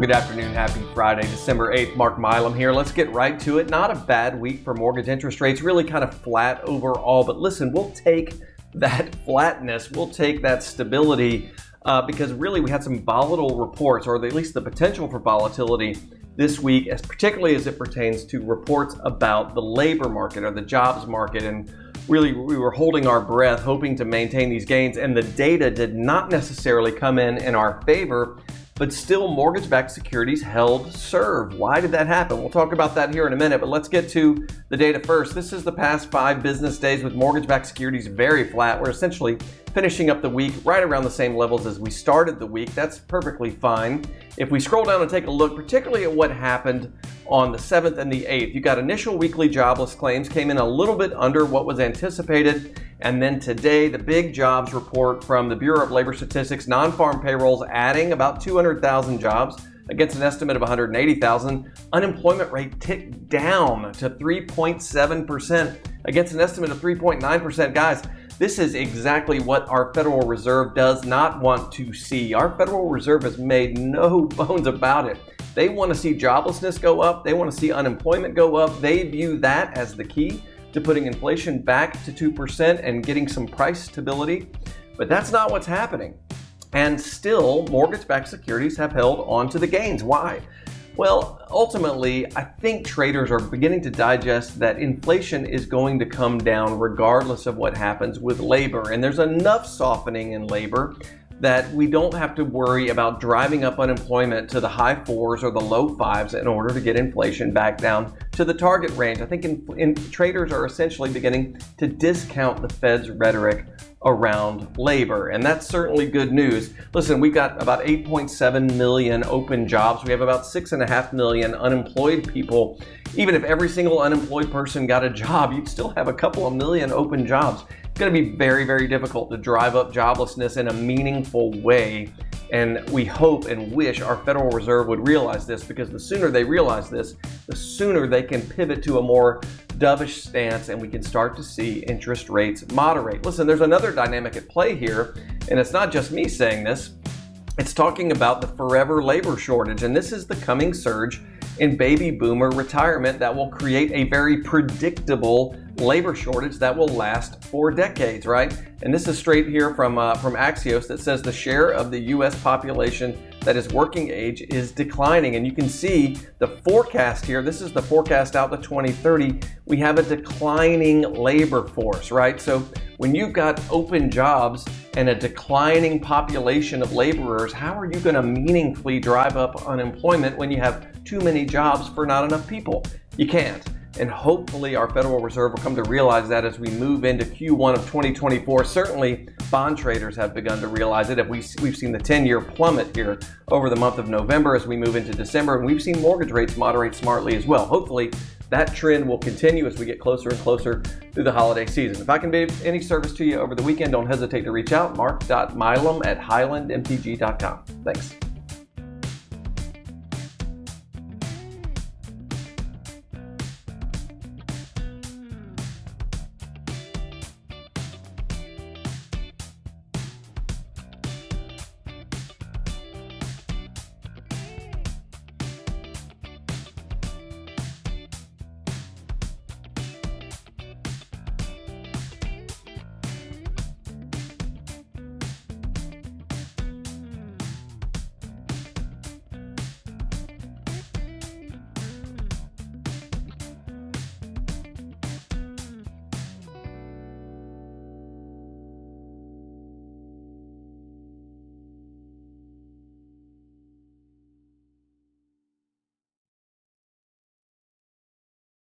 Good afternoon. Happy Friday, December 8th. Mark Milam here. Let's get right to it. Not a bad week for mortgage interest rates, really kind of flat overall. But listen, we'll take that flatness, we'll take that stability because really we had some volatile reports, or at least the potential for volatility this week, particularly as it pertains to reports about the labor market or the jobs market. And really, we were holding our breath, hoping to maintain these gains, and the data did not necessarily come in our favor. But still, mortgage-backed securities held serve. Why did that happen? We'll talk about that here in a minute, but let's get to the data first. This is the past 5 business days with mortgage-backed securities very flat. We're essentially finishing up the week right around the same levels as we started the week. That's perfectly fine. If we scroll down and take a look, particularly at what happened on the 7th and the 8th, you got initial weekly jobless claims came in a little bit under what was anticipated. And then today, the big jobs report from the Bureau of Labor Statistics, non-farm payrolls adding about 200,000 jobs against an estimate of 180,000. Unemployment rate ticked down to 3.7% against an estimate of 3.9%. Guys, this is exactly what our Federal Reserve does not want to see. Our Federal Reserve has made no bones about it. They want to see joblessness go up. They want to see unemployment go up. They view that as the key to putting inflation back to 2% and getting some price stability. But that's not what's happening. And still, mortgage-backed securities have held on to the gains. Why? Well, ultimately, I think traders are beginning to digest that inflation is going to come down regardless of what happens with labor. And there's enough softening in labor that we don't have to worry about driving up unemployment to the high 4s or the low 5s in order to get inflation back down to the target range. I think traders are essentially beginning to discount the Fed's rhetoric around labor, and that's certainly good news. Listen, we've got about 8.7 million open jobs. We have about 6.5 million unemployed people. Even if every single unemployed person got a job, you'd still have a couple of million open jobs. It's going to be very, very difficult to drive up joblessness in a meaningful way. And we hope and wish our Federal Reserve would realize this, because the sooner they realize this, the sooner they can pivot to a more dovish stance and we can start to see interest rates moderate. Listen, there's another dynamic at play here, and it's not just me saying this. It's talking about the forever labor shortage, and this is the coming surge in baby boomer retirement that will create a very predictable labor shortage that will last for decades, right? And this is straight here from Axios that says the share of the U.S. population that is working age is declining. And you can see the forecast here. This is the forecast out to 2030. We have a declining labor force, right? So when you've got open jobs and a declining population of laborers, how are you going to meaningfully drive up unemployment when you have too many jobs for not enough people? You can't. And hopefully our Federal Reserve will come to realize that as we move into Q1 of 2024. Certainly bond traders have begun to realize it. We've seen the 10-year plummet here over the month of November as we move into December, and we've seen mortgage rates moderate smartly as well. Hopefully that trend will continue as we get closer and closer through the holiday season. If I can be of any service to you over the weekend, don't hesitate to reach out. Mark.Milam@highlandmtg.com. Thanks.